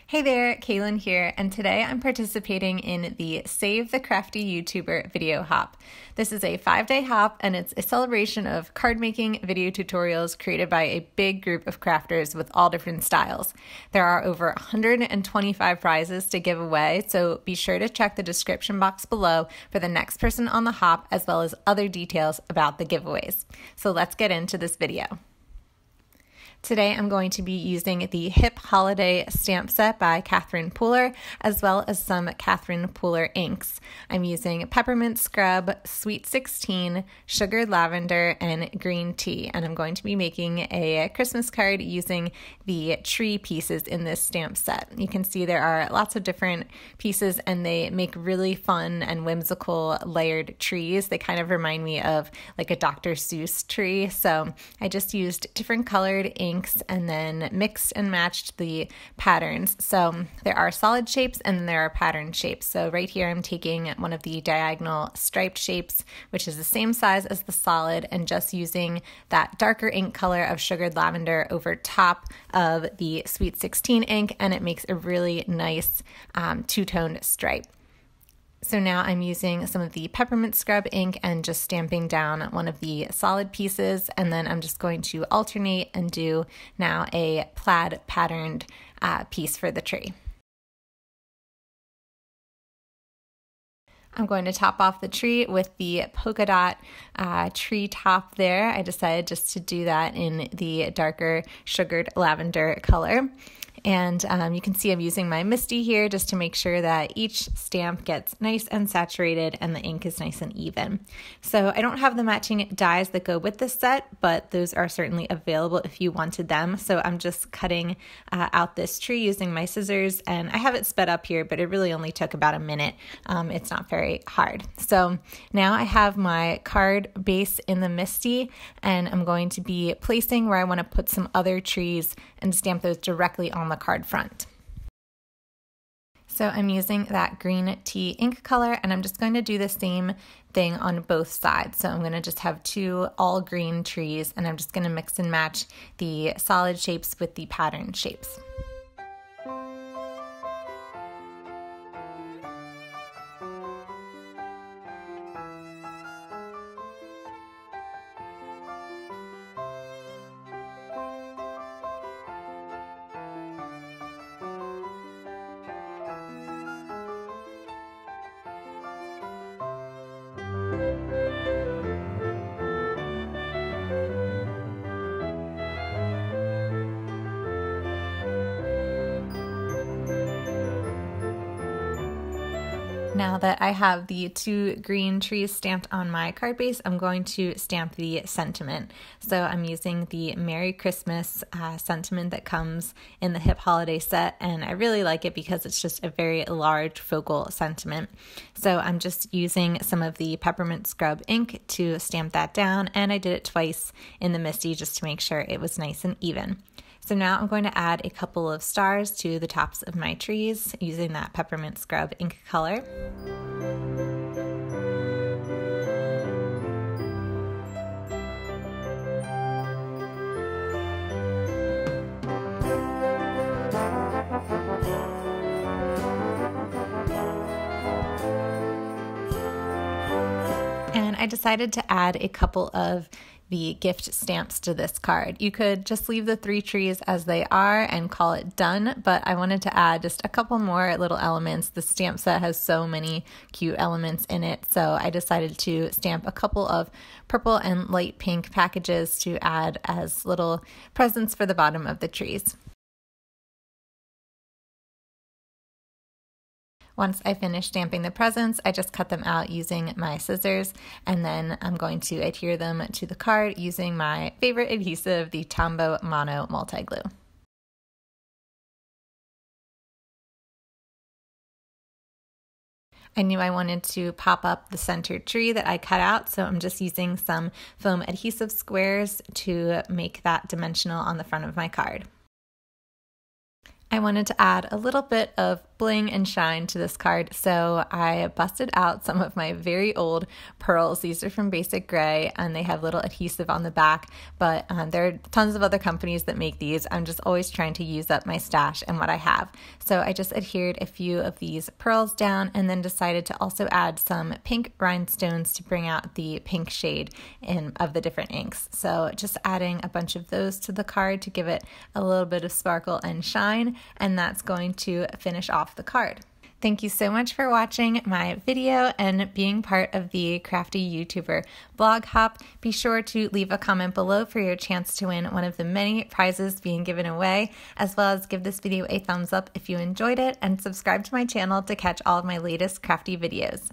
Hey there, Kalyn here, and today I'm participating in the Save the Crafty YouTuber video hop. This is a 5-day hop, and it's a celebration of card making video tutorials created by a big group of crafters with all different styles. There are over 125 prizes to give away, so be sure to check the description box below for the next person on the hop, as well as other details about the giveaways. So let's get into this video. Today I'm going to be using the Hip Holiday stamp set by Catherine Pooler, as well as some Catherine Pooler inks. I'm using Peppermint Scrub, Sweet 16, Sugared Lavender, and Green Tea, and I'm going to be making a Christmas card using the tree pieces in this stamp set. You can see there are lots of different pieces, and they make really fun and whimsical layered trees. They kind of remind me of like a Dr. Seuss tree, so I just used different colored inks and then mixed and matched the patterns. So there are solid shapes and there are pattern shapes. So right here I'm taking one of the diagonal striped shapes, which is the same size as the solid, and just using that darker ink color of Sugared Lavender over top of the Sweet 16 ink, and it makes a really nice two-toned stripe. So now I'm using some of the Peppermint Scrub ink and just stamping down one of the solid pieces, and then I'm just going to alternate and do now a plaid patterned piece for the tree. I'm going to top off the tree with the polka dot tree top there. I decided just to do that in the darker Sugared Lavender color. And you can see I'm using my MISTI here just to make sure that each stamp gets nice and saturated and the ink is nice and even. So I don't have the matching dies that go with this set, but those are certainly available if you wanted them. So I'm just cutting out this tree using my scissors, and I have it sped up here, but it really only took about a minute. It's not very hard. So now I have my card base in the MISTI, and I'm going to be placing where I want to put some other trees and stamp those directly on the card front. So I'm using that green tea ink color, and I'm just going to do the same thing on both sides. So I'm going to just have two all green trees, and I'm just going to mix and match the solid shapes with the pattern shapes. Now that I have the two green trees stamped on my card base, I'm going to stamp the sentiment. So I'm using the Merry Christmas sentiment that comes in the Hip Holiday set, and I really like it because it's just a very large focal sentiment. So I'm just using some of the Peppermint Scrub ink to stamp that down, and I did it twice in the MISTI just to make sure it was nice and even. So now I'm going to add a couple of stars to the tops of my trees using that Peppermint Scrub ink color. And I decided to add a couple of the gift stamps to this card. You could just leave the three trees as they are and call it done, but I wanted to add just a couple more little elements. The stamp set has so many cute elements in it, so I decided to stamp a couple of purple and light pink packages to add as little presents for the bottom of the trees. Once I finish stamping the presents, I just cut them out using my scissors, and then I'm going to adhere them to the card using my favorite adhesive, the Tombow Mono Multi-Glue. I knew I wanted to pop up the center tree that I cut out, so I'm just using some foam adhesive squares to make that dimensional on the front of my card. I wanted to add a little bit of bling and shine to this card. So I busted out some of my very old pearls. These are from Basic Gray, and they have little adhesive on the back, but there are tons of other companies that make these. I'm just always trying to use up my stash and what I have. So I just adhered a few of these pearls down and then decided to also add some pink rhinestones to bring out the pink shade of the different inks. So just adding a bunch of those to the card to give it a little bit of sparkle and shine, and that's going to finish off the card. Thank you so much for watching my video and being part of the Crafty YouTuber blog hop. Be sure to leave a comment below for your chance to win one of the many prizes being given away, as well as give this video a thumbs up if you enjoyed it, and subscribe to my channel to catch all of my latest crafty videos.